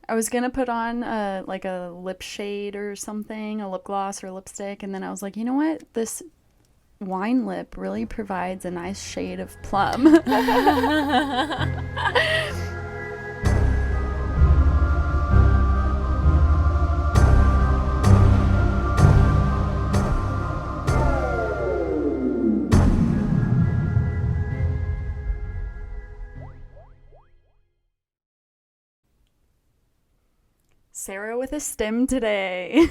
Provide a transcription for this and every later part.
I was gonna put on like a lip shade or something, a lip gloss or lipstick, and then I was like, you know what? This wine lip really provides a nice shade of plum. Sarah with a stem today.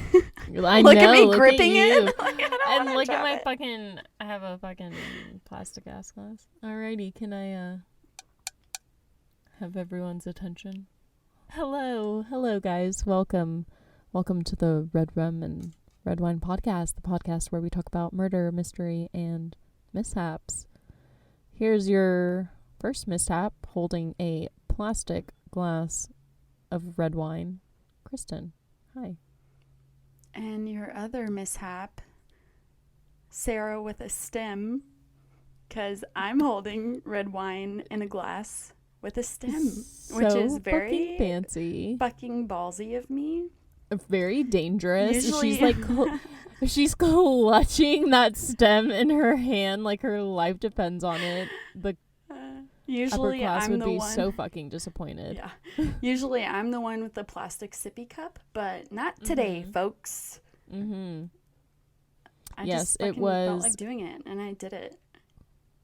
I Look at know. me Look at gripping you. it. Like, I don't And want to look at drop my it. fucking. I have a fucking plastic ass glass. Alrighty, can I have everyone's attention? Hello, guys. Welcome to the Red Rum and Red Wine podcast, the podcast where we talk about murder, mystery, and mishaps. Here's your first mishap: holding a plastic glass of red wine. Kristen, hi. And your other mishap, Sarah with a stem, because I'm holding red wine in a glass with a stem, which is very fucking fancy, fucking ballsy of me. very dangerous. Usually, She's clutching that stem in her hand like her life depends on it. The upper usually class I'm would the be one. so fucking disappointed. Yeah. Usually I'm the one with the plastic sippy cup, but not today, folks. Mm-hmm. I Yes, just it fucking felt was. like doing it, and I did it.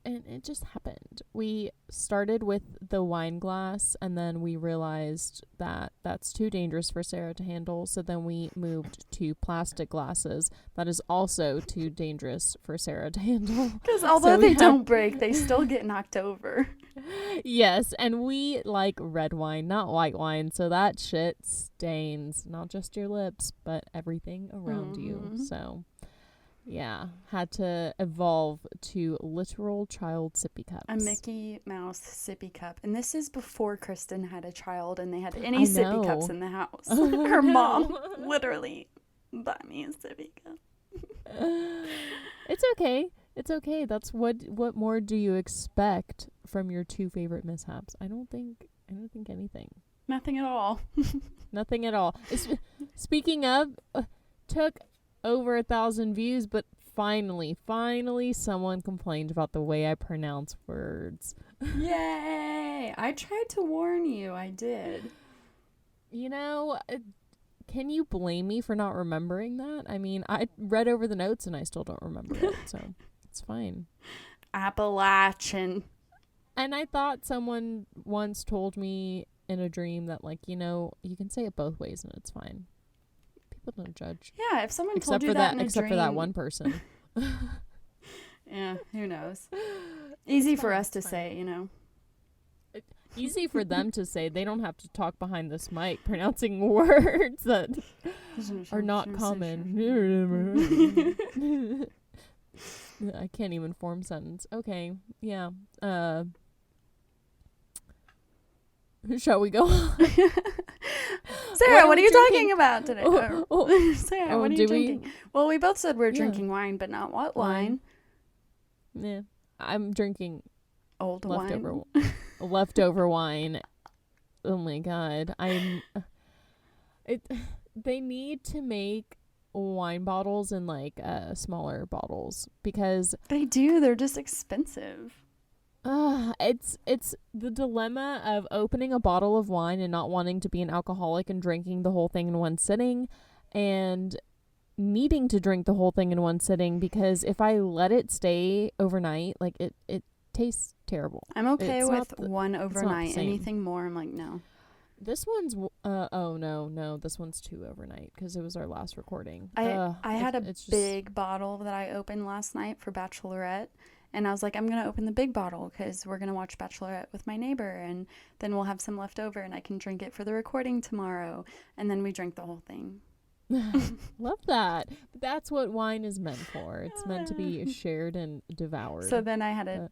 And it just happened. We started with the wine glass, and then we realized that that's too dangerous for Sarah to handle. So then we moved to plastic glasses. That is also too dangerous for Sarah to handle. Because although So they don't break, they still get knocked over. Yes, and we like red wine, not white wine. So that shit stains not just your lips, but everything around you. So yeah, had to evolve to literal child sippy cups. A Mickey Mouse sippy cup. And this is before Kristen had a child and they had I any sippy know. cups in the house. Oh, Her no. mom literally bought me a sippy cup. It's okay. It's okay. That's what more do you expect from your two favorite mishaps? I don't think anything. Nothing at all. Nothing at all. Speaking of, took over 1,000 views, but finally someone complained about the way I pronounce words. Yay! I tried to warn you. I did. You know, can you blame me for not remembering that? I mean, I read over the notes and I still don't remember it, so it's fine. Appalachian. And I thought someone once told me in a dream that, like, you know, you can say it both ways and it's fine. People don't judge. Yeah, if someone Except told you for that in a except dream, for that one person. yeah, who knows? Easy It's for fine, us to it's fine. say, you know. Easy for them to say. They don't have to talk behind this mic pronouncing words that are not common. I can't even form sentence. Okay, yeah. Shall we go on? Sarah, What what are are we you drinking? talking about today? Sarah, what are you drinking? Well, we both said we're Yeah. drinking wine, but not what wine? Yeah, I'm drinking Old leftover wine. leftover wine. Oh my god, They need to make wine bottles in like smaller bottles because They do. They're just expensive. it's the dilemma of opening a bottle of wine and not wanting to be an alcoholic and drinking the whole thing in one sitting, and needing to drink the whole thing in one sitting because if I let it stay overnight, like it tastes terrible. I'm okay It's with not one the overnight. same. Anything more, I'm like, no. This one's oh no, this one's 2 overnight because it was our last recording. I had a it's just, big bottle that I opened last night for Bachelorette. And I was like, I'm going to open the big bottle because we're going to watch Bachelorette with my neighbor. And then we'll have some left over and I can drink it for the recording tomorrow. And then we drank the whole thing. love that. But that's what wine is meant for. It's meant to be shared and devoured. So then I had a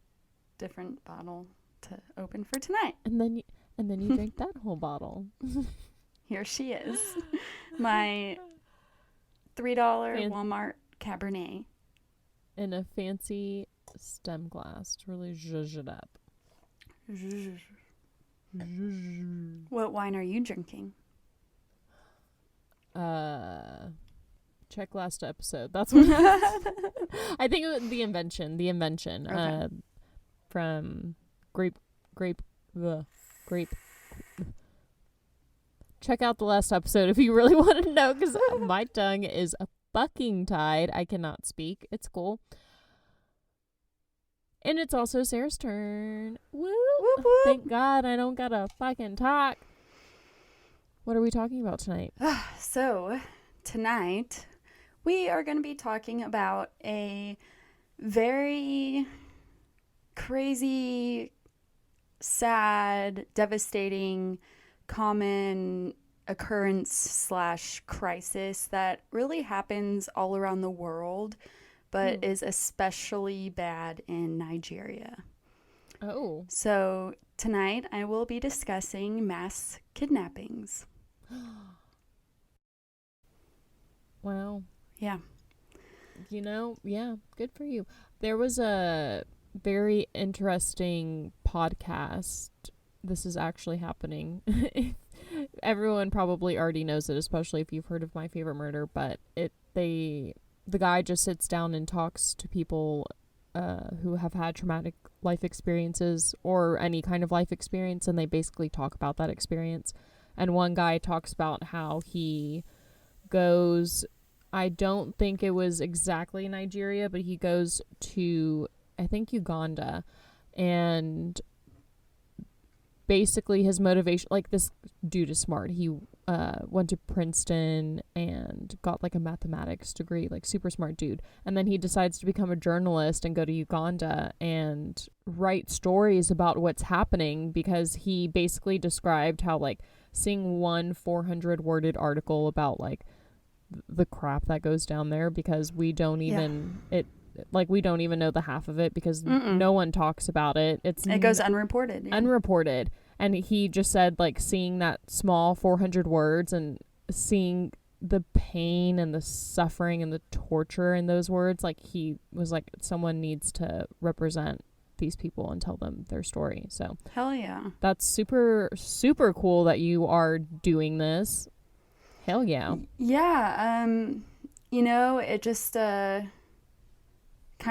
different bottle to open for tonight. And then you drink that whole bottle. Here she is. My $3 Walmart Cabernet. In a fancy stem glass to really zhuzh it up. What wine are you drinking? check last episode. That's what I think it was the invention. Okay. From grape. Check out the last episode if you really want to know, because my tongue is fucking tied. I cannot speak. It's cool. And it's also Sarah's turn. Woo! Whoop, whoop. Thank God I don't gotta fucking talk. What are we talking about tonight? So, tonight, we are going to be talking about a very crazy, sad, devastating, common occurrence / crisis that really happens all around the world, but is especially bad in Nigeria. Oh. So tonight I will be discussing mass kidnappings. Wow. Yeah. You know, yeah, good for you. There was a very interesting podcast. This is actually happening. Everyone probably already knows it, especially if you've heard of My Favorite Murder, but the guy just sits down and talks to people who have had traumatic life experiences or any kind of life experience, and they basically talk about that experience. And one guy talks about how he goes, I don't think it was exactly Nigeria, but he goes to, I think, Uganda, and basically his motivation, like, this dude is smart. He went to Princeton and got like a mathematics degree, like super smart dude. And then he decides to become a journalist and go to Uganda and write stories about what's happening, because he basically described how, like, seeing one 400 worded article about like the crap that goes down there, because we don't even we don't even know the half of it, because no one talks about it. It goes unreported. Yeah. Unreported. And he just said, like, seeing that small 400 words and seeing the pain and the suffering and the torture in those words, like, he was like, someone needs to represent these people and tell them their story. So hell yeah, that's super, super cool that you are doing this. Hell yeah. Yeah. You know, it just kind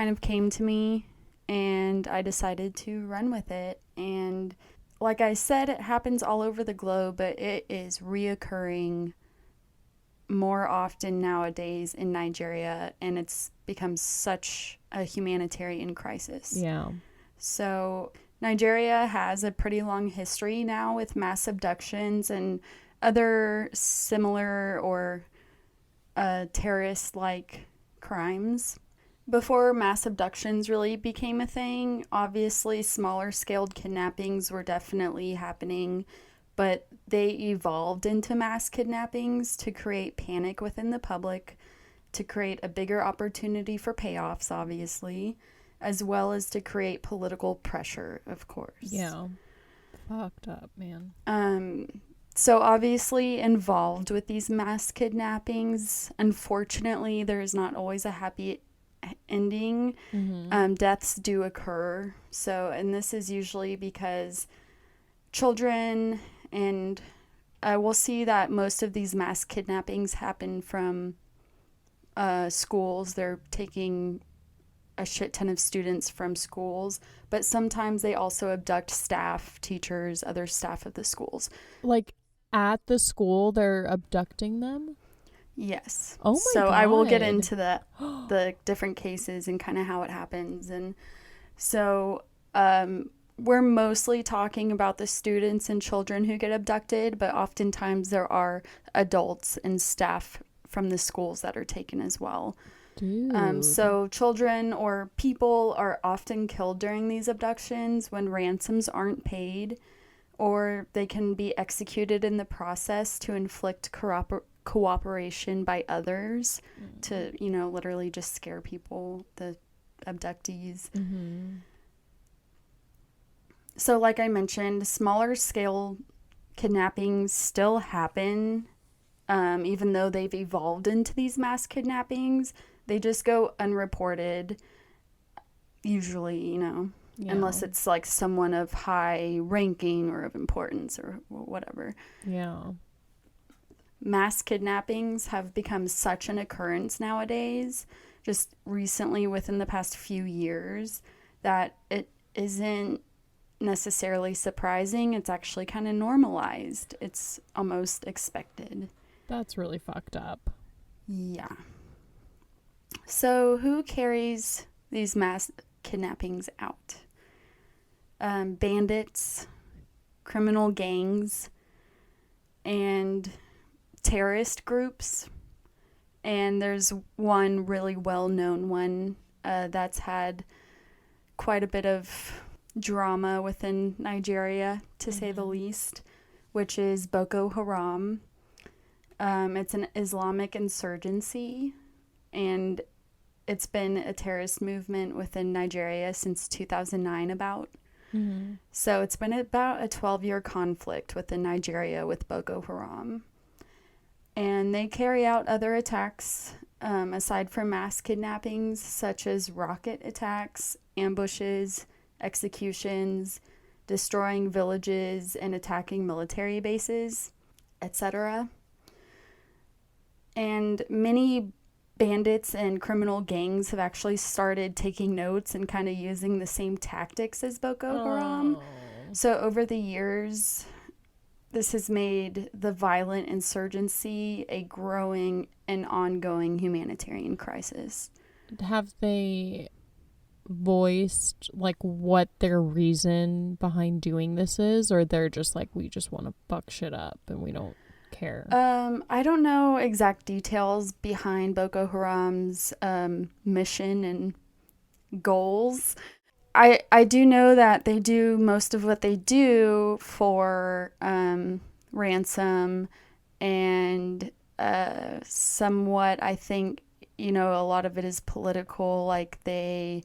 of came to me, and I decided to run with it. And like I said, it happens all over the globe, but it is reoccurring more often nowadays in Nigeria, and it's become such a humanitarian crisis. Yeah. So Nigeria has a pretty long history now with mass abductions and other similar or terrorist-like crimes. Before mass abductions really became a thing, obviously smaller scaled kidnappings were definitely happening, but they evolved into mass kidnappings to create panic within the public, to create a bigger opportunity for payoffs, obviously, as well as to create political pressure, of course. Yeah. Fucked up, man. So obviously involved with these mass kidnappings, unfortunately, there's not always a happy ending. Deaths do occur. So, and this is usually because children, and we'll see that most of these mass kidnappings happen from schools. They're taking a shit ton of students from schools, but sometimes they also abduct staff, teachers, other staff of the schools. Like, at the school, they're abducting them? Yes. Oh my so God. I will get into the different cases and kind of how it happens. And so we're mostly talking about the students and children who get abducted, but oftentimes there are adults and staff from the schools that are taken as well. Dude. So children or people are often killed during these abductions when ransoms aren't paid, or they can be executed in the process to inflict cooperation by others to, you know, literally just scare people, the abductees. So like I mentioned, smaller scale kidnappings still happen, even though they've evolved into these mass kidnappings. They just go unreported, usually, you know, unless it's like someone of high ranking or of importance or whatever. Yeah. mass kidnappings have become such an occurrence nowadays, just recently within the past few years, that it isn't necessarily surprising. It's actually kind of normalized. It's almost expected. That's really fucked up. Yeah. So who carries these mass kidnappings out? Bandits, criminal gangs, and terrorist groups. And there's one really well-known one that's had quite a bit of drama within Nigeria, to say the least, which is Boko Haram. It's an Islamic insurgency, and it's been a terrorist movement within Nigeria since 2009 about. So it's been about a 12-year conflict within Nigeria with Boko Haram. And they carry out other attacks aside from mass kidnappings, such as rocket attacks, ambushes, executions, destroying villages, and attacking military bases, etc. And many bandits and criminal gangs have actually started taking notes and kind of using the same tactics as Boko Haram. So over the years, this has made the violent insurgency a growing and ongoing humanitarian crisis. Have they voiced like what their reason behind doing this is, or they're just like, we just want to fuck shit up and we don't care? I don't know exact details behind Boko Haram's mission and goals. I do know that they do most of what they do for ransom and somewhat, I think, a lot of it is political. Like they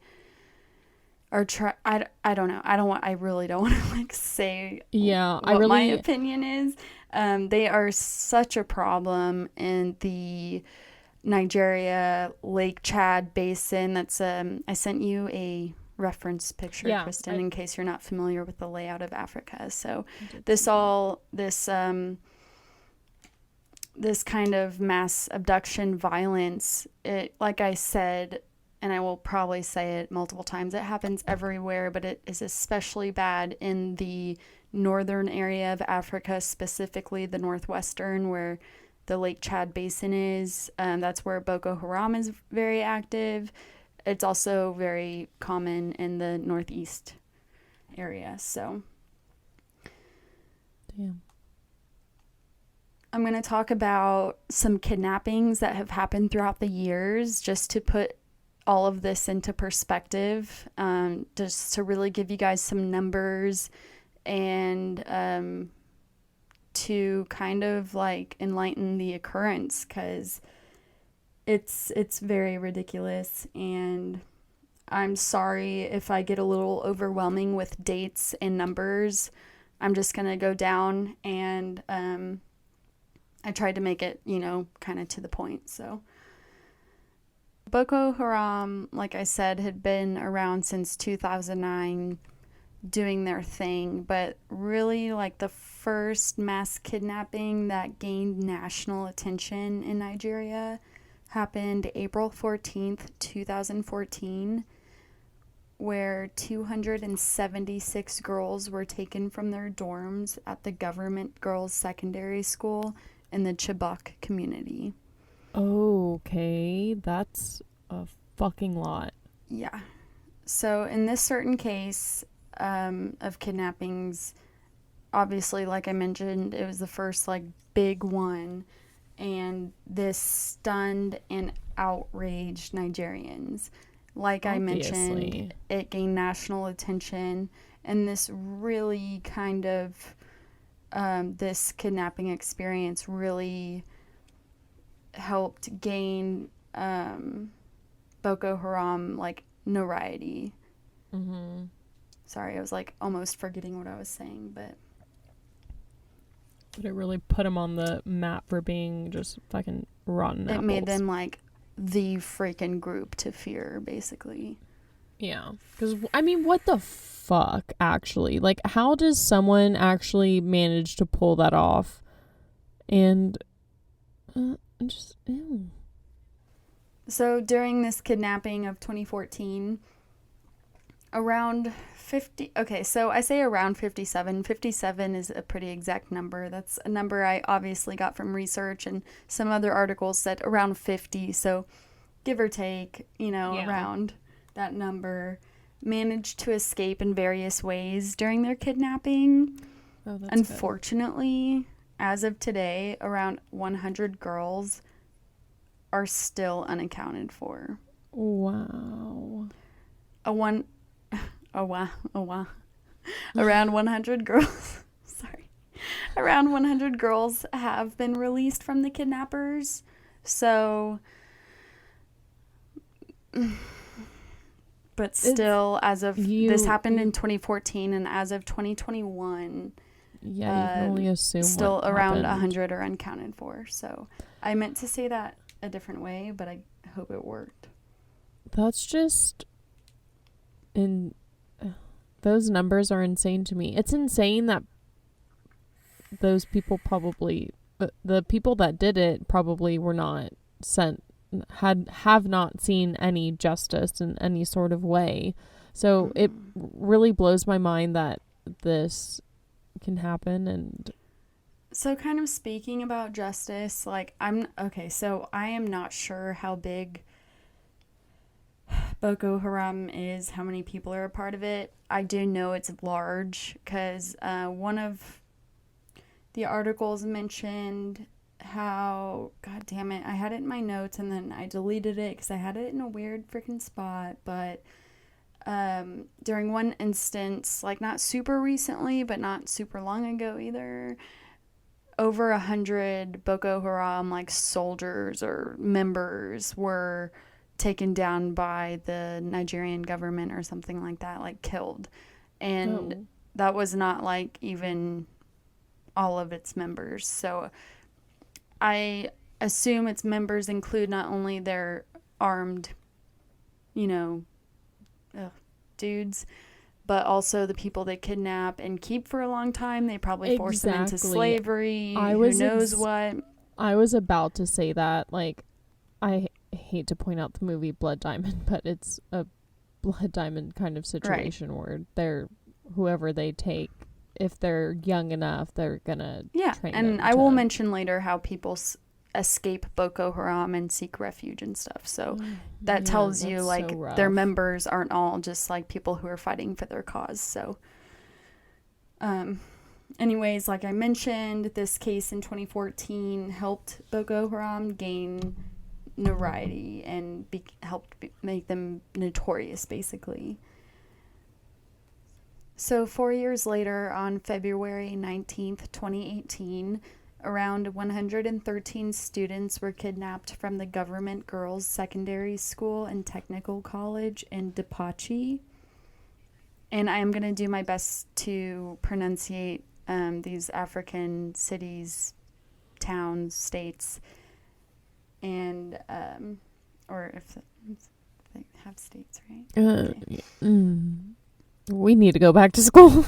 are I don't know. I really don't want to like say what my opinion is. They are such a problem in the Nigeria Lake Chad basin. That's I sent you a reference picture, Kristen, in case you're not familiar with the layout of Africa. So this kind of mass abduction violence, it, like I said, and I will probably say it multiple times, it happens everywhere, but it is especially bad in the northern area of Africa, specifically the northwestern, where the Lake Chad basin is. That's where Boko Haram is very active. It's also very common in the northeast area. So, damn. I'm going to talk about some kidnappings that have happened throughout the years, just to put all of this into perspective, just to really give you guys some numbers and to kind of like enlighten the occurrence, because it's very ridiculous. And I'm sorry if I get a little overwhelming with dates and numbers. I'm just going to go down, and I tried to make it, kind of to the point. So Boko Haram, like I said, had been around since 2009 doing their thing, but really like the first mass kidnapping that gained national attention in Nigeria happened April 14th, 2014, where 276 girls were taken from their dorms at the government girls' secondary school in the Chibok community. Okay, that's a fucking lot. Yeah. So in this certain case of kidnappings, obviously, like I mentioned, it was the first like big one, and this stunned and outraged Nigerians. Like I mentioned, it gained national attention, and this really kind of this kidnapping experience really helped gain Boko Haram like notoriety. Sorry, I was like almost forgetting what I was saying, but it really put them on the map for being just fucking rotten apples. It made them like the freaking group to fear, basically. Yeah, because I mean, what the fuck, actually? Like, how does someone actually manage to pull that off? And Just ew. So during this kidnapping of 2014, around 50, okay, so I say around 57. 57 is a pretty exact number. That's a number I obviously got from research, and some other articles said around 50. So give or take, around that number, managed to escape in various ways during their kidnapping. Oh, that's Unfortunately, as of today, around 100 girls are still unaccounted for. Wow. Around 100 girls, around 100 girls have been released from the kidnappers. So, but still, this happened in 2014, and as of 2021, you can only assume still what around happened. 100 are unaccounted for. So I meant to say that a different way, but I hope it worked. That's just those numbers are insane to me. It's insane that those people probably, the people that did it probably were not have not seen any justice in any sort of way. So it really blows my mind that this can happen. And so kind of speaking about justice, so I am not sure how big Boko Haram is, how many people are a part of it. I do know it's large because one of the articles mentioned how, god damn it, I had it in my notes and then I deleted it because I had it in a weird freaking spot, but during one instance, like not super recently, but not super long ago either, over 100 Boko Haram soldiers or members were taken down by the Nigerian government or something like that, killed. And that was not even all of its members. So I assume its members include not only their armed, dudes, but also the people they kidnap and keep for a long time. They probably force them into slavery. Who knows what? I was about to say that. I hate to point out the movie Blood Diamond, but it's a Blood Diamond kind of situation where they're whoever they take, if they're young enough, they're gonna train them. And I will mention later how people escape Boko Haram and seek refuge and stuff. So that tells you their members aren't all just people who are fighting for their cause. So anyways, like I mentioned, this case in 2014 helped Boko Haram gain notoriety and helped make them notorious, basically. So 4 years later, on February 19th, 2018, around 113 students were kidnapped from the government girls' secondary school and technical college in Depachi. And I am going to do my best to pronunciate these African cities, towns, states, and or if they have states, right? Okay. We need to go back to school.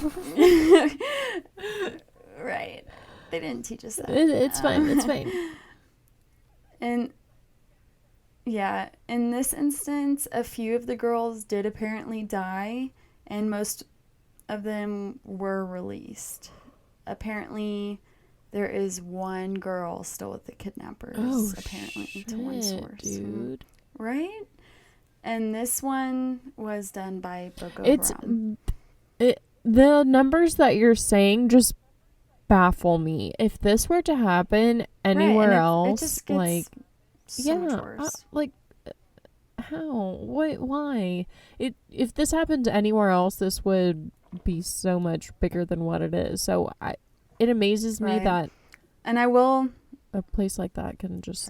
Right. They didn't teach us that. It's fine. It's fine. And yeah, in this instance, a few of the girls did apparently die, and most of them were released. Apparently, there is one girl still with the kidnappers, apparently, to one source. Dude. Right? And this one was done by Boko Haram. The numbers that you're saying just baffle me. If this were to happen anywhere else, it just gets so much worse. How? Why? If this happened anywhere else, this would be so much bigger than what it is. So it amazes me that, and I will, a place like that can just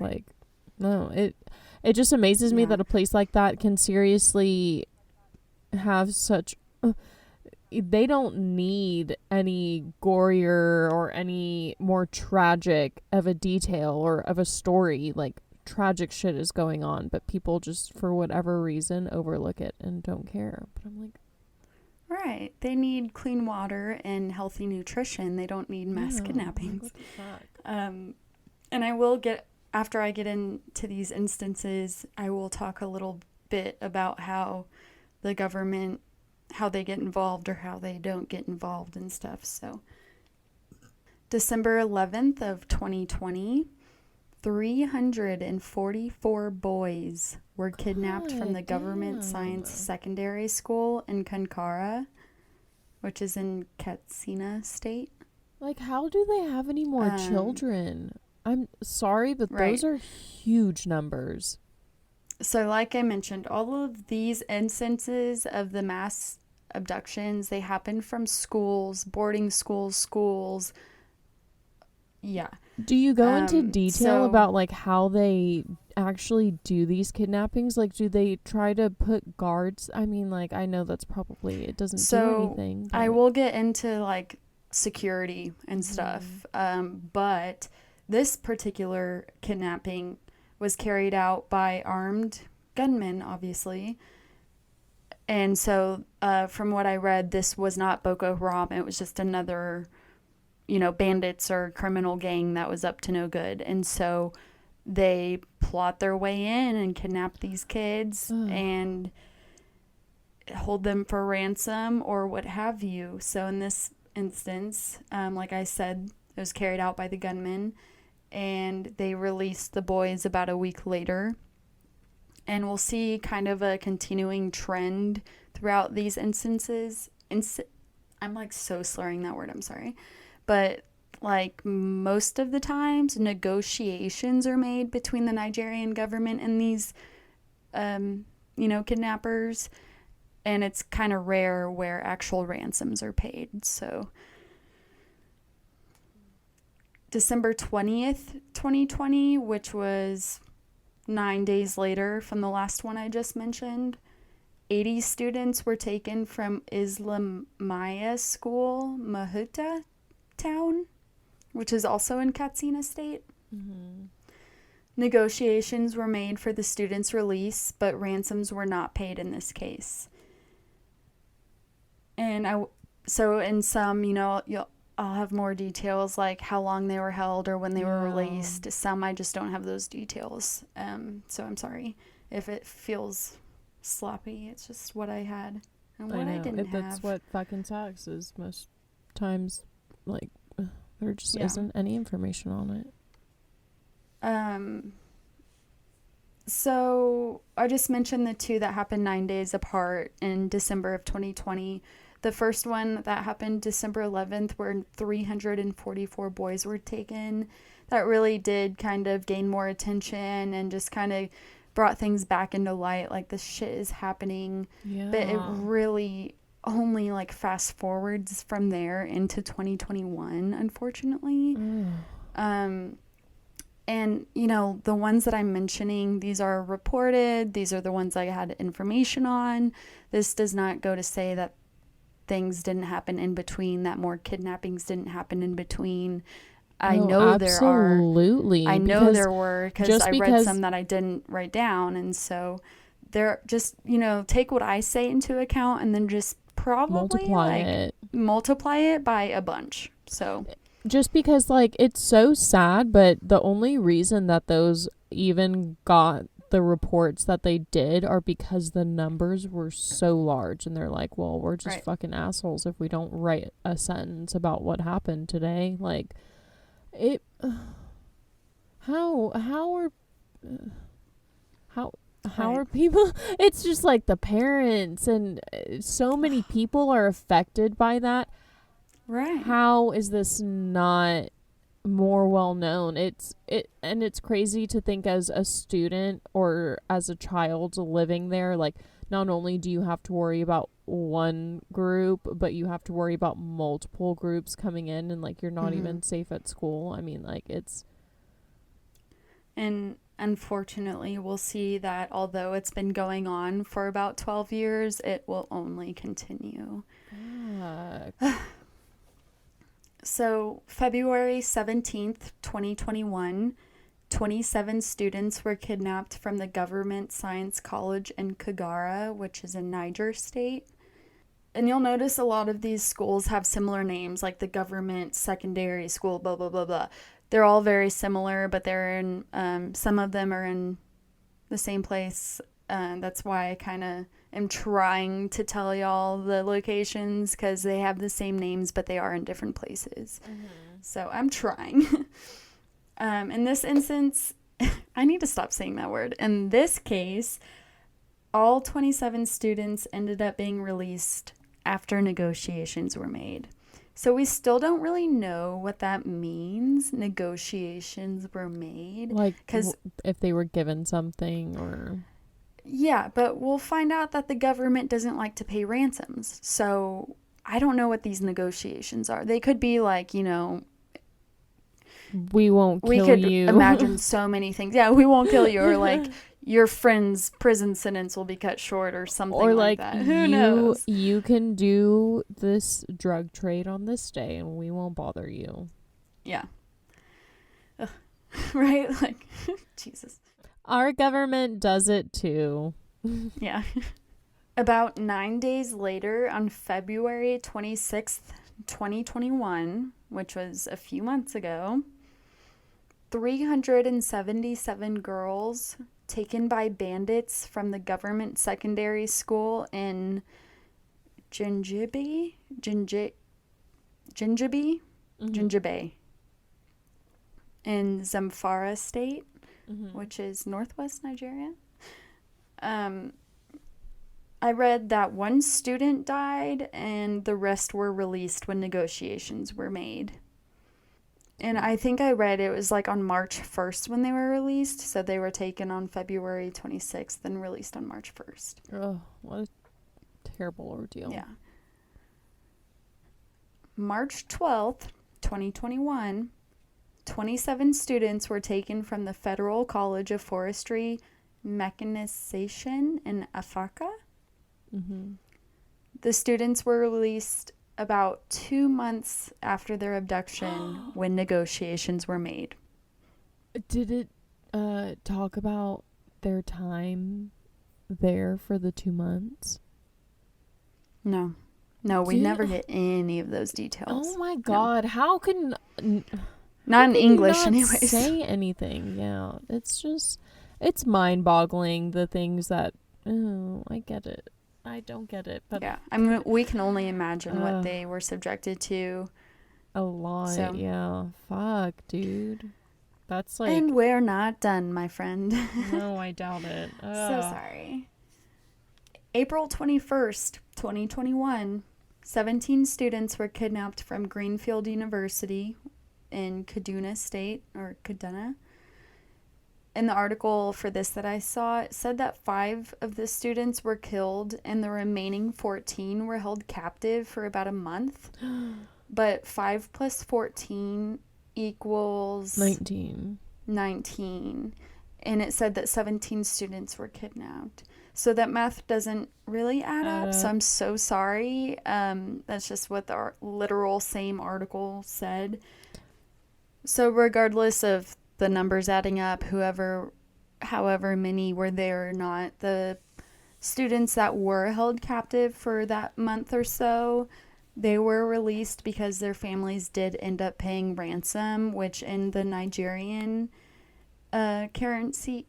it just amazes me that a place like that can seriously have such. They don't need any gorier or any more tragic of a detail or of a story. Tragic shit is going on, but people just, for whatever reason, overlook it and don't care. But I'm like, right. They need clean water and healthy nutrition. They don't need mass kidnappings. And I will get after I get into these instances, I will talk a little bit about how the government, how they get involved or how they don't get involved and stuff. So December 11th of 2020, 344 boys were kidnapped from the government science secondary school in Kankara, which is in Katsina State. Like, how do they have any more children? I'm sorry, but right. those are huge numbers. So like I mentioned, all of these instances of the mass abductions, they happen from schools, boarding schools. Yeah. Do you go into detail about like how they actually do these kidnappings? Like, do they try to put guards? I mean, like, I know that's probably, it doesn't do anything. But I will get into like security and stuff. But this particular kidnapping was carried out by armed gunmen, obviously. And so from what I read, this was not Boko Haram. It was just another, bandits or criminal gang that was up to no good. And so they plot their way in and kidnap these kids and hold them for ransom or what have you. So in this instance, like I said, it was carried out by the gunmen, and they released the boys about a week later. And we'll see kind of a continuing trend throughout these instances. I'm like so slurring that word, I'm sorry. But like most of the times, negotiations are made between the Nigerian government and these, kidnappers. And it's kind of rare where actual ransoms are paid. So December 20th, 2020, which was 9 days later from the last one I just mentioned, 80 students were taken from Islamaya School, Mahuta Town, which is also in Katsina State. Negotiations were made for the students' release, but ransoms were not paid in this case. And so in some, I'll have more details like how long they were held or when they were released. Some I just don't have those details. So I'm sorry if it feels sloppy. It's just what I had and what I didn't have. That's what fucking sucks is most times, like, there just isn't any information on it. So I just mentioned the two that happened 9 days apart in December of 2020. The first one that happened December 11th, where 344 boys were taken. That really did kind of gain more attention and just kind of brought things back into light. Like, this shit is happening. Yeah. But it really only like fast forwards from there into 2021, unfortunately. And, the ones that I'm mentioning, these are reported. These are the ones I had information on. This does not go to say that things didn't happen in between, that more kidnappings didn't happen in between. I know there are. Absolutely. I know there were, because I read some that I didn't write down. And so they're just, take what I say into account and then just probably multiply it by a bunch. So just because, like, it's so sad, but the only reason that those even got the reports that they did are because the numbers were so large, and they're like, well, we're just fucking assholes if we don't write a sentence about what happened today. Like, it how are people, it's just like the parents and so many people are affected by that. Right. How is this not more well known? It's crazy to think as a student or as a child living there, like, not only do you have to worry about one group, but you have to worry about multiple groups coming in, and like, you're not even safe at school. I mean, like, it's, and unfortunately we'll see that although it's been going on for about 12 years, it will only continue. So February 17th, 2021, 27 students were kidnapped from the Government Science College in Kagara, which is in Niger State. And you'll notice a lot of these schools have similar names, like the Government Secondary School, blah, blah, blah, blah. they're all very similar, but they're in, some of them are in the same place. That's why I kind of am trying to tell y'all the locations, because they have the same names, but they are in different places. So I'm trying. In this instance, I need to stop saying that word. In this case, all 27 students ended up being released after negotiations were made. So we still don't really know what that means. Negotiations were made. Like, because if they were given something or... Yeah, but we'll find out that the government doesn't like to pay ransoms. So I don't know what these negotiations are. They could be like, you know... We won't kill could you. Imagine so many things. Yeah, we won't kill you. Or like... your friend's prison sentence will be cut short or something or like that. Who knows? You can do this drug trade on this day and we won't bother you. Yeah. Ugh. Right? Like, Jesus. Our government does it too. Yeah. About 9 days later, on February 26th, 2021, which was a few months ago, 377 girls taken by bandits from the government secondary school in Jinjibe in Zamfara state, which is northwest Nigeria. I read that one student died and the rest were released when negotiations were made. And I think I read it was like on March 1st when they were released. So they were taken on February 26th and released on March 1st. Oh, what a terrible ordeal. Yeah. March 12th, 2021, 27 students were taken from the Federal College of Forestry Mechanization in Afaka. The students were released about 2 months after their abduction when negotiations were made. Did it talk about their time there for the 2 months? No, we never get any of those details. Oh my God. No. How can... Not in English, not anyways. Say anything. Yeah. It's mind-boggling, the things that... Oh, I get it. I don't get it, but... Yeah, I mean, we can only imagine what they were subjected to. A lot, so. Yeah. Fuck, dude. That's like... And we're not done, my friend. No, I doubt it. So sorry. April 21st, 2021, 17 students were kidnapped from Greenfield University in Kaduna State, or Kaduna. In the article for this that I saw, it said that 5 of the students were killed and the remaining 14 were held captive for about a month. But 5 plus 14 equals... 19. And it said that 17 students were kidnapped. So that math doesn't really add up. So I'm so sorry. That's just what the literal same article said. So regardless of the numbers adding up, however many were there or not, the students that were held captive for that month or so, they were released because their families did end up paying ransom, which in the Nigerian currency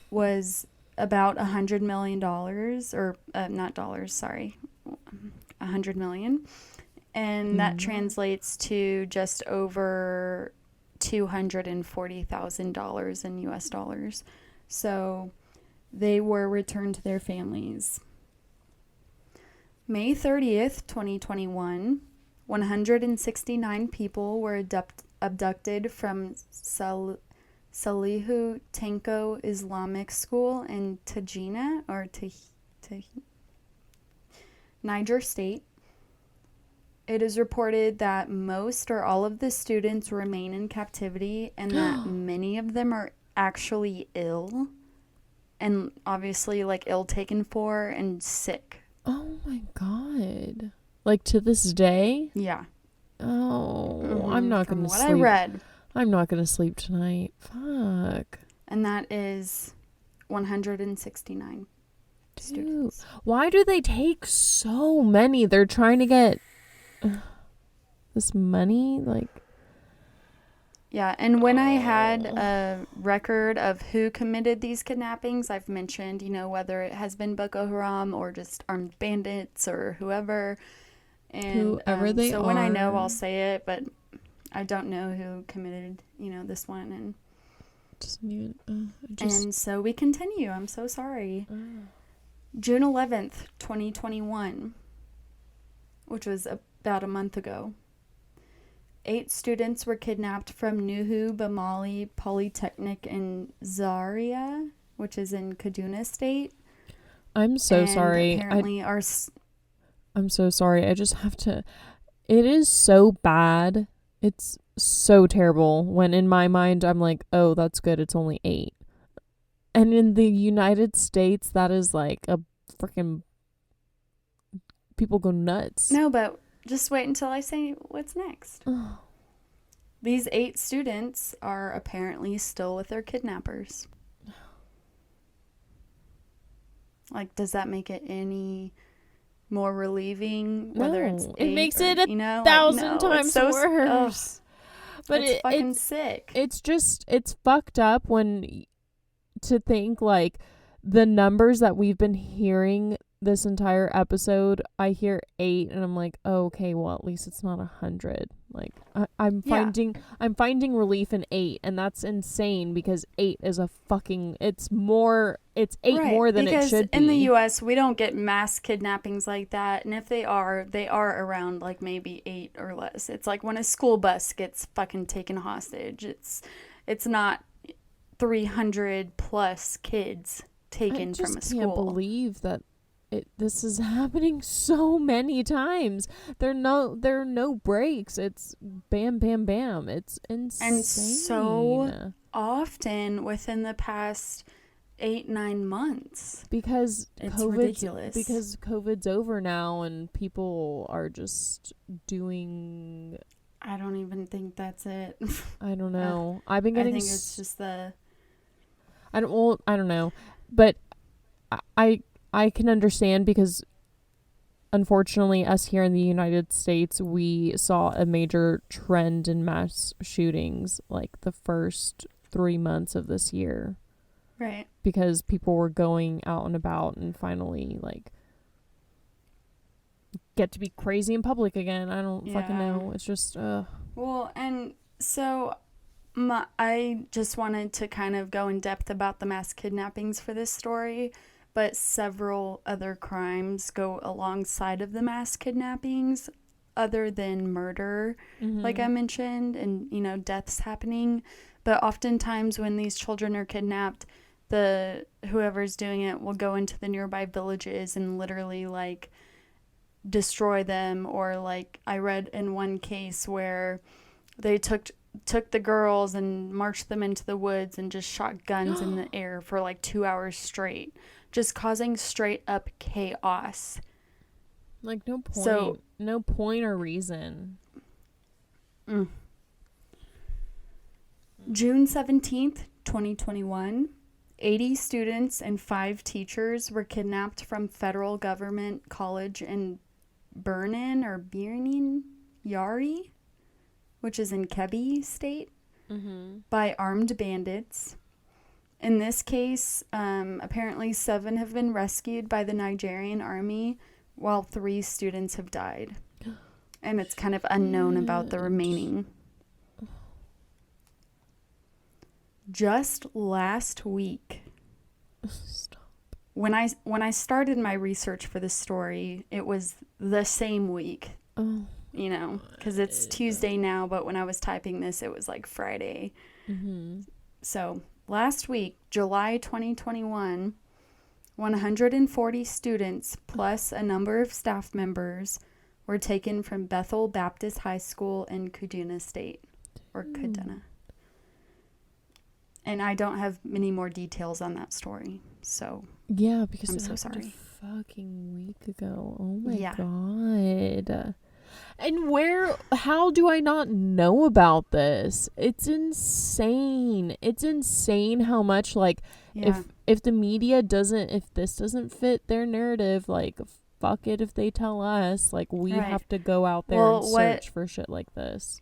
was about $100 million, or not dollars, sorry, 100 million. And that translates to just over $240,000 in US dollars. So they were returned to their families. May 30th, 2021, 169 people were abducted from Salihu Tanko Islamic School in Tajina, or Niger State. It is reported that most or all of the students remain in captivity and that many of them are actually ill, and obviously like ill taken for and sick. Oh my God. Like to this day? Yeah. Oh, I'm not going to sleep. What I read. I'm not going to sleep tonight. Fuck. And that is 169 students. Why do they take so many? They're trying to get this money, like... Yeah, and when I had a record of who committed these kidnappings, I've mentioned, whether it has been Boko Haram or just armed bandits or whoever. And Whoever they so when I know, are. I'll say it, but I don't know who committed, this one. And and so we continue. I'm so sorry. June 11th, 2021, which was about a month ago. 8 students were kidnapped from Nuhu Bamali Polytechnic in Zaria, which is in Kaduna State. I'm so sorry. Apparently I'm so sorry. I just have to... It is so bad. It's so terrible when in my mind I'm like, oh, that's good. It's only 8. And in the United States, that is like a freaking... People go nuts. No, but... just wait until I say what's next. These 8 students are apparently still with their kidnappers. Like, does that make it any more relieving? Whether it's 8 it makes or, it 1,000 times worse. But it's fucking sick. It's just, it's fucked up when to think like the numbers that we've been hearing this entire episode. I hear 8 and I'm like, oh, okay, well, at least it's not 100. Like I'm finding relief in 8, and that's insane because 8 is a fucking, it's 8 right, more than it should be. In the US we don't get mass kidnappings like that, and if they are around like maybe 8 or less. It's like when a school bus gets fucking taken hostage. It's not 300 plus kids taken from a school. I can't believe that this is happening so many times. There are no breaks. It's bam, bam, bam. It's insane. And so often within the past 8-9 months. Because it's ridiculous. Because COVID's over now and people are just doing... I don't even think that's it. I don't know. I've been getting... I think it's just the... I don't know. But I can understand because unfortunately us here in the United States, we saw a major trend in mass shootings like the first 3 months of this year. Right. Because people were going out and about and finally like get to be crazy in public again. I don't fucking know. It's just Well, and so I just wanted to kind of go in depth about the mass kidnappings for this story. But several other crimes go alongside of the mass kidnappings other than murder, like I mentioned, and, deaths happening. But oftentimes when these children are kidnapped, whoever's doing it will go into the nearby villages and literally, like, destroy them. Or, like, I read in one case where they took the girls and marched them into the woods and just shot guns in the air for, like, 2 hours straight. Just causing straight up chaos. Like no point or reason. June 17th, 2021, 80 students and 5 teachers were kidnapped from federal government college in Birnin Yari, which is in Kebbi State, by armed bandits. In this case, apparently 7 have been rescued by the Nigerian army, while 3 students have died. And it's kind of unknown about the remaining. Just last week, when I started my research for this story, it was the same week. Because it's Tuesday now, but when I was typing this, it was like Friday. So... last week, July 2021, 140 students plus a number of staff members were taken from Bethel Baptist High School in Kaduna State, or Kaduna. And I don't have many more details on that story, so yeah, because I'm so sorry. A fucking week ago. Oh my god. And how do I not know about this? It's insane. It's insane how much, like, if the media if this doesn't fit their narrative, like, fuck it if they tell us. Like, we have to go out there and search for shit like this.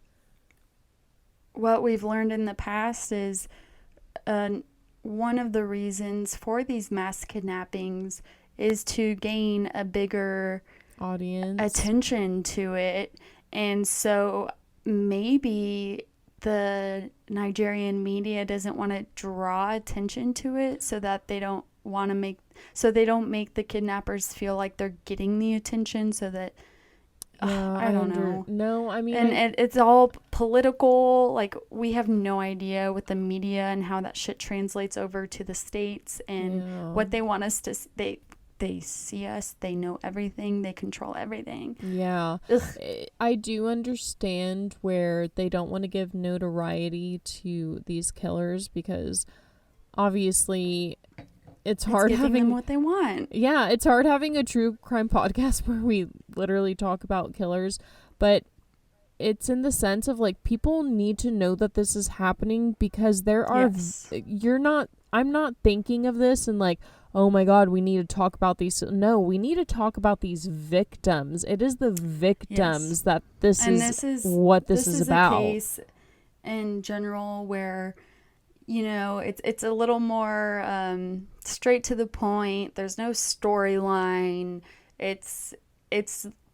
what we've learned in the past is one of the reasons for these mass kidnappings is to gain a bigger audience attention to it. And so maybe the Nigerian media doesn't want to draw attention to it so that they don't want to make the kidnappers feel like they're getting the attention, so that I don't know. No, I mean, and it's all political. Like, we have no idea with the media and how that shit translates over to the States and what they want us to. They see us. They know everything. They control everything. Yeah. Ugh. I do understand where they don't want to give notoriety to these killers because obviously it's hard having them what they want. Yeah, it's hard having a true crime podcast where we literally talk about killers, but it's in the sense of like people need to know that this is happening because there are I'm not thinking of this and like, oh my God, we need to talk about these. No, we need to talk about these victims. It is the victims that this is what this is about. A case in general where, you know, it's a little more straight to the point. There's no storyline. It's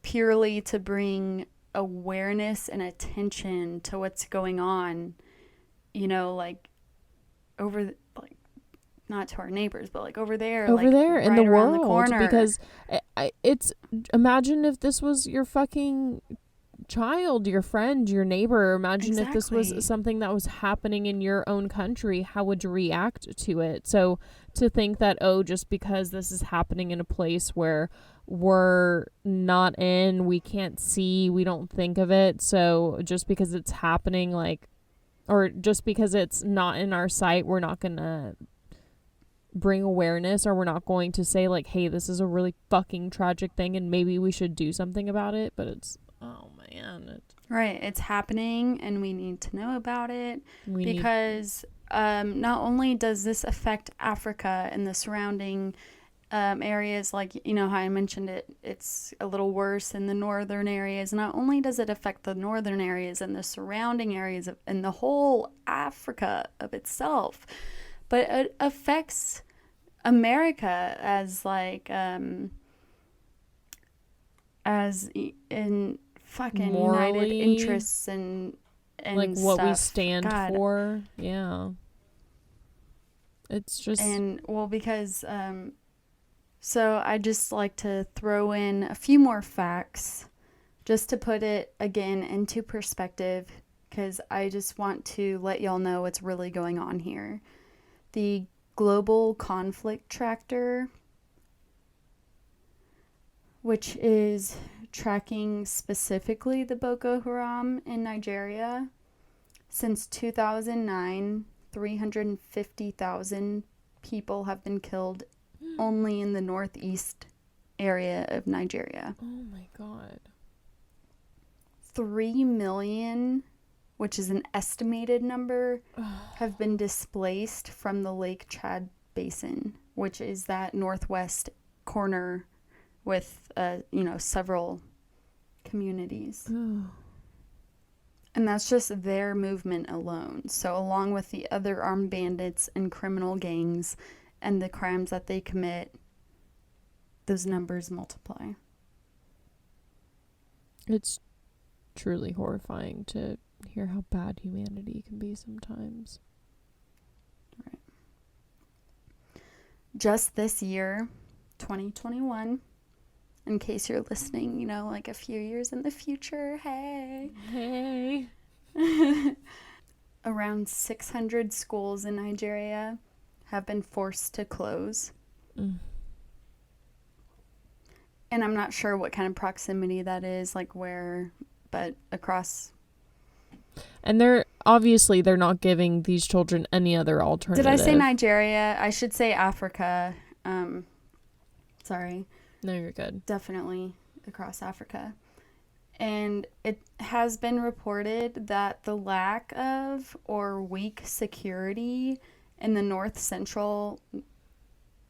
purely to bring awareness and attention to what's going on, you know, like not to our neighbors, but like over there right in the world, the corner. Because it's imagine if this was your fucking child, your friend, your neighbor. Imagine if this was something that was happening in your own country, how would you react to it? So to think that, oh, just because this is happening in a place where we're not in, we can't see, we don't think of it, so just because it's happening, like, or just because it's not in our sight, we're not gonna bring awareness, or we're not going to say like, hey, this is a really fucking tragic thing and maybe we should do something about it. But it's, oh man, right, it's happening and we need to know about it because not only does this affect Africa and the surrounding areas, like, you know how I mentioned it's a little worse in the northern areas. Not only does it affect the northern areas and the surrounding areas and the whole Africa of itself, but it affects America as like as in fucking morally, united interests and like what we stand for. Yeah, it's just, and well, because so I just like to throw in a few more facts just to put it again into perspective, because I just want to let y'all know what's really going on here. The Global Conflict Tracker, which is tracking specifically the Boko Haram in Nigeria. Since 2009, 350,000 people have been killed only in the northeast area of Nigeria. Oh my God. 3 million, which is an estimated number, have been displaced from the Lake Chad Basin, which is that northwest corner with, several communities. And that's just their movement alone. So along with the other armed bandits and criminal gangs and the crimes that they commit, those numbers multiply. It's truly horrifying to hear how bad humanity can be sometimes. Right. Just this year, 2021, in case you're listening, you know, like a few years in the future, hey. Around 600 schools in Nigeria have been forced to close. And I'm not sure what kind of proximity that is, like where, but across. And they're not giving these children any other alternative. Did I say Nigeria? I should say Africa. Sorry. No, you're good. Definitely across Africa. And it has been reported that the lack of or weak security in the north central,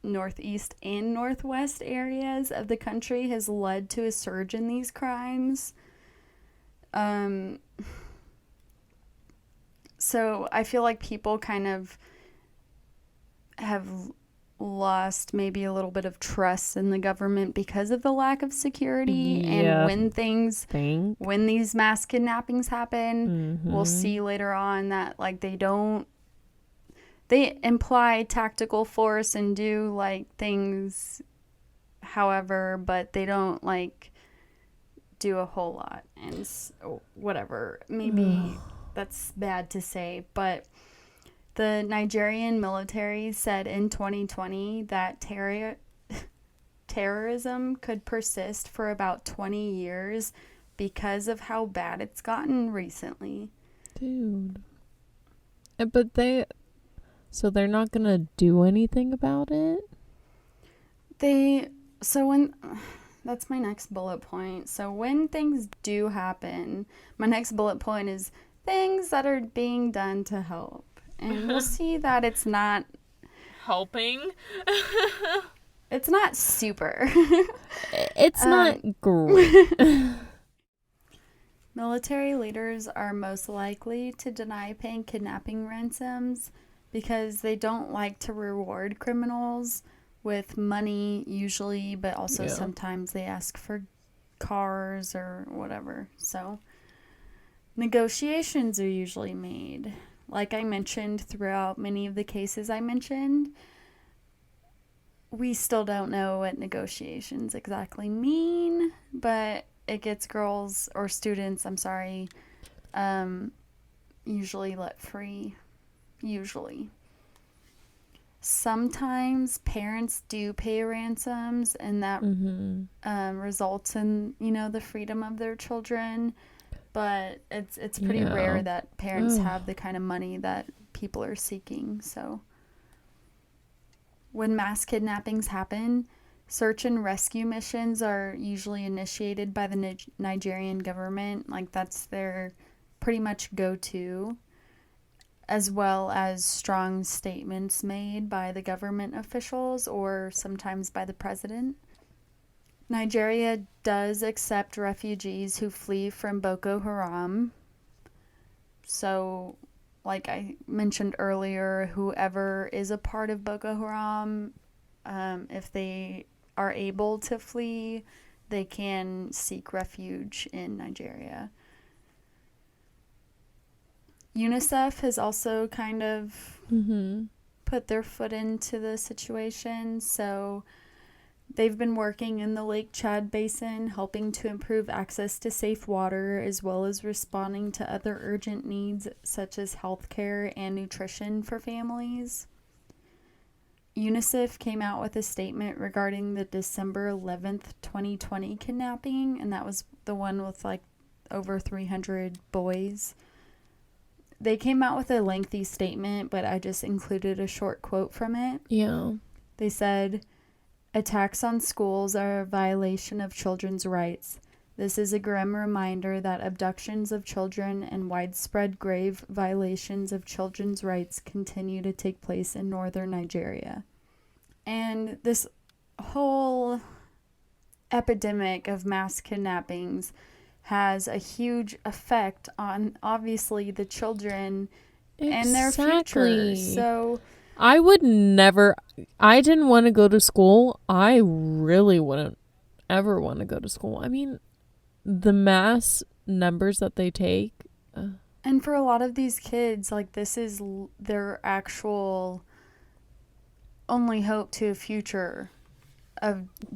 northeast, and northwest areas of the country has led to a surge in these crimes. So I feel like people kind of have lost maybe a little bit of trust in the government because of the lack of security. And when these mass kidnappings happen, we'll see later on that like they imply tactical force and do like things, however, but they don't like do a whole lot. And whatever, maybe that's bad to say, but the Nigerian military said in 2020 that terrorism could persist for about 20 years because of how bad it's gotten recently. Dude. But so they're not going to do anything about it? That's my next bullet point. So when things do happen, my next bullet point is things that are being done to help. And we'll see that it's not helping. It's not super. It's not great. Military leaders are most likely to deny paying kidnapping ransoms because they don't like to reward criminals with money usually, but also sometimes they ask for cars or whatever. So negotiations are usually made. Like I mentioned throughout many of the cases I mentioned, we still don't know what negotiations exactly mean, but it gets girls or students, usually let free. Usually. Sometimes parents do pay ransoms, and that results in, the freedom of their children. But it's pretty rare that parents have the kind of money that people are seeking. So when mass kidnappings happen, search and rescue missions are usually initiated by the Nigerian government. Like that's their pretty much go-to, as well as strong statements made by the government officials or sometimes by the president. Nigeria does accept refugees who flee from Boko Haram. So, like I mentioned earlier, whoever is a part of Boko Haram, if they are able to flee, they can seek refuge in Nigeria. UNICEF has also kind of put their foot into the situation. So they've been working in the Lake Chad Basin, helping to improve access to safe water, as well as responding to other urgent needs such as healthcare and nutrition for families. UNICEF came out with a statement regarding the December 11th, 2020 kidnapping, and that was the one with like over 300 boys. They came out with a lengthy statement, but I just included a short quote from it. Yeah. They said, "Attacks on schools are a violation of children's rights. This is a grim reminder that abductions of children and widespread grave violations of children's rights continue to take place in northern Nigeria." And this whole epidemic of mass kidnappings has a huge effect on, obviously, the children and their future. So I didn't want to go to school. I really wouldn't ever want to go to school. I mean, the mass numbers that they take. And for a lot of these kids, like, this is their actual only hope to a future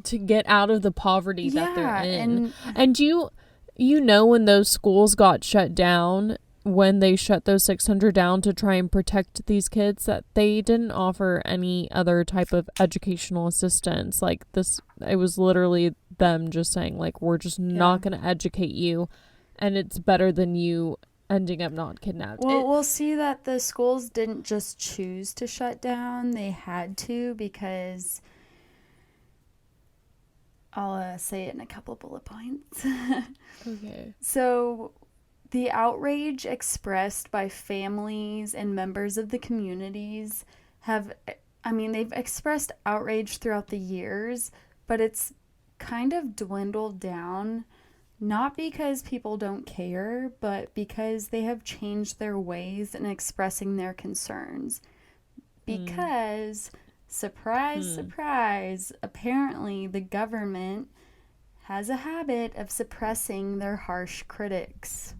to get out of the poverty that they're in. And you know, when those schools got shut down, when they shut those 600 down to try and protect these kids, that they didn't offer any other type of educational assistance. Like this, it was literally them just saying, like, we're just not going to educate you, and it's better than you ending up not kidnapped. Well, we'll see that the schools didn't just choose to shut down. They had to, because I'll say it in a couple bullet points. Okay. So the outrage expressed by families and members of the communities they've expressed outrage throughout the years, but it's kind of dwindled down Not because people don't care, but because they have changed their ways in expressing their concerns. Because, surprise, surprise, apparently the government has a habit of suppressing their harsh critics.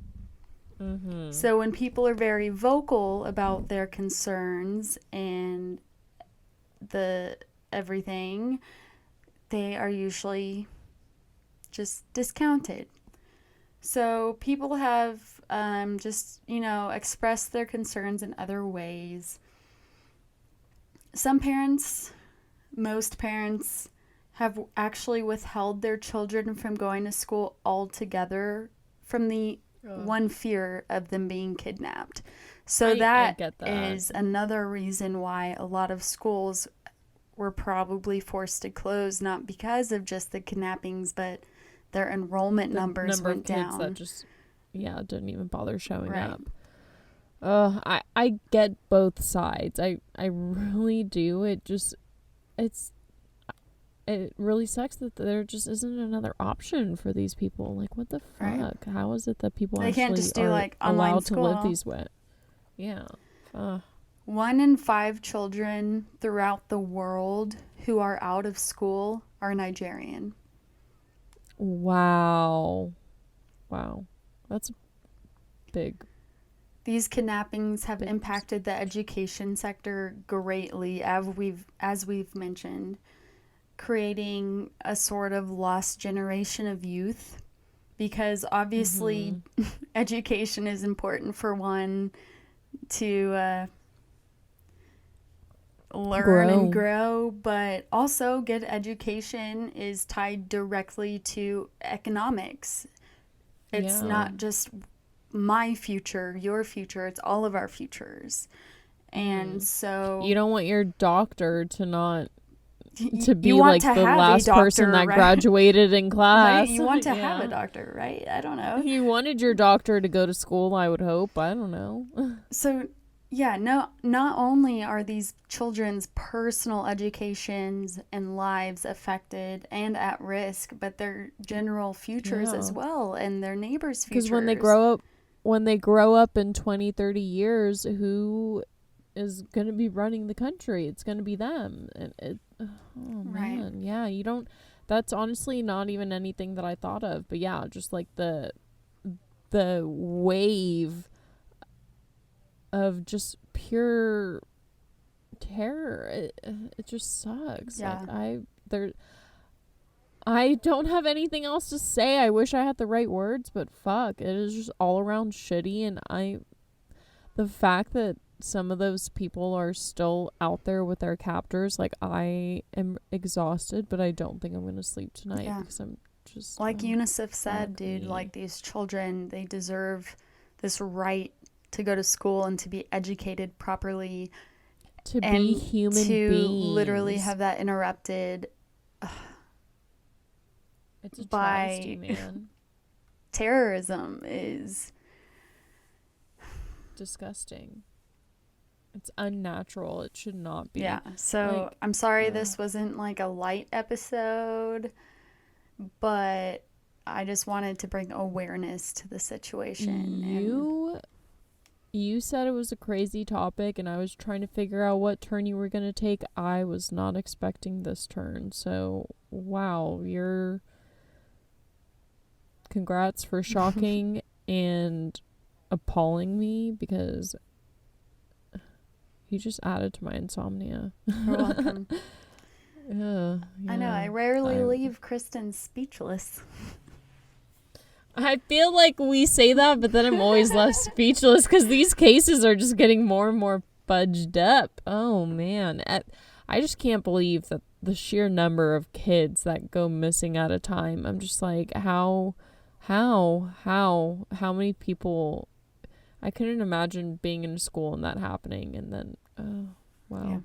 So when people are very vocal about their concerns and the everything, they are usually just discounted. So people have just, expressed their concerns in other ways. Some parents, most parents, have actually withheld their children from going to school altogether from the one fear of them being kidnapped. So I get that is another reason why a lot of schools were probably forced to close, not because of just the kidnappings, but their enrollment numbers went down. That just didn't even bother showing up. I get both sides. I really do. It really sucks that there just isn't another option for these people. Like, what the fuck? Right. How is it that people they actually can't just do are like online allowed school. to live these ways? Yeah. 1 in 5 children throughout the world who are out of school are Nigerian. Wow. That's big. These kidnappings have impacted the education sector greatly, as we've mentioned, creating a sort of lost generation of youth, because obviously education is important for one to learn and grow, but also good education is tied directly to economics. It's not just my future, your future, it's all of our futures. And so you don't want your doctor to not to be like the last person that graduated in class. Right? You want to have a doctor, right? I don't know. You wanted your doctor to go to school, I would hope. I don't know. So, not only are these children's personal educations and lives affected and at risk, but their general futures as well, and their neighbors' futures. Because when they grow up in 20, 30 years, who is going to be running the country? It's going to be them. And man. Yeah, you don't... That's honestly not even anything that I thought of. But yeah, just like the wave of just pure terror. It just sucks. Yeah. Like I don't have anything else to say. I wish I had the right words, but fuck, it is just all around shitty. And the fact that some of those people are still out there with their captors, like, I am exhausted, but I don't think I'm gonna sleep tonight because I'm just like UNICEF said, dude. Like, these children, they deserve this right to go to school and to be educated properly, to be human beings, literally have that interrupted it's a by travesty, man. Terrorism is disgusting. It's unnatural. It should not be. Yeah. So I'm sorry this wasn't like a light episode, but I just wanted to bring awareness to the situation. You said it was a crazy topic, and I was trying to figure out what turn you were going to take. I was not expecting this turn. So, wow, congrats for shocking and appalling me, because you just added to my insomnia. You're welcome. Yeah. I know, I rarely leave Kristen speechless. I feel like we say that, but then I'm always left speechless because these cases are just getting more and more fudged up. Oh, man. I just can't believe that the sheer number of kids that go missing at a time. I'm just like, how many people... I couldn't imagine being in school and that happening, and then, oh, wow. Yeah.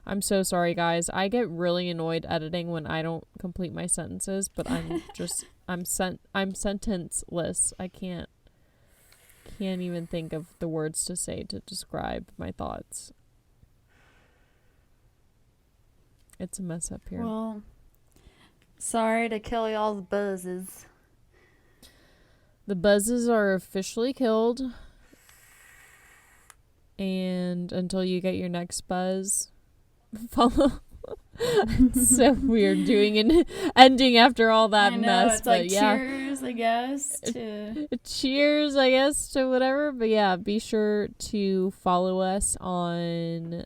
I'm so sorry, guys. I get really annoyed editing when I don't complete my sentences, but I'm sentenceless. I can't even think of the words to say to describe my thoughts. It's a mess up here. Well, sorry to kill y'all's buzzes. The buzzes are officially killed. And until you get your next buzz, follow. It's so weird doing an ending after all that I know, mess. it's but like yeah. cheers, I guess. Cheers, I guess, to whatever. But yeah, be sure to follow us on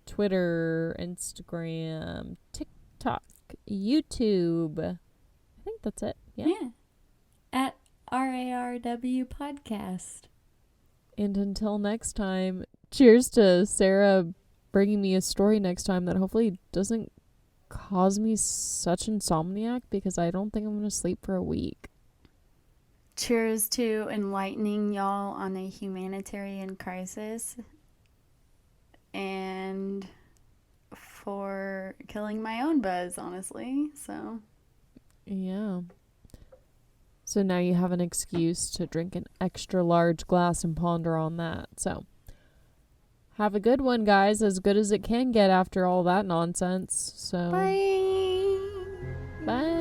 Twitter, Instagram, TikTok, YouTube. I think that's it. Yeah. At RARW Podcast. And until next time, cheers to Sarah bringing me a story next time that hopefully doesn't cause me such insomniac, because I don't think I'm going to sleep for a week. Cheers to enlightening y'all on a humanitarian crisis. And for killing my own buzz, honestly. So. Yeah. So now you have an excuse to drink an extra large glass and ponder on that. So have a good one, guys. As good as it can get after all that nonsense. So Bye. Bye.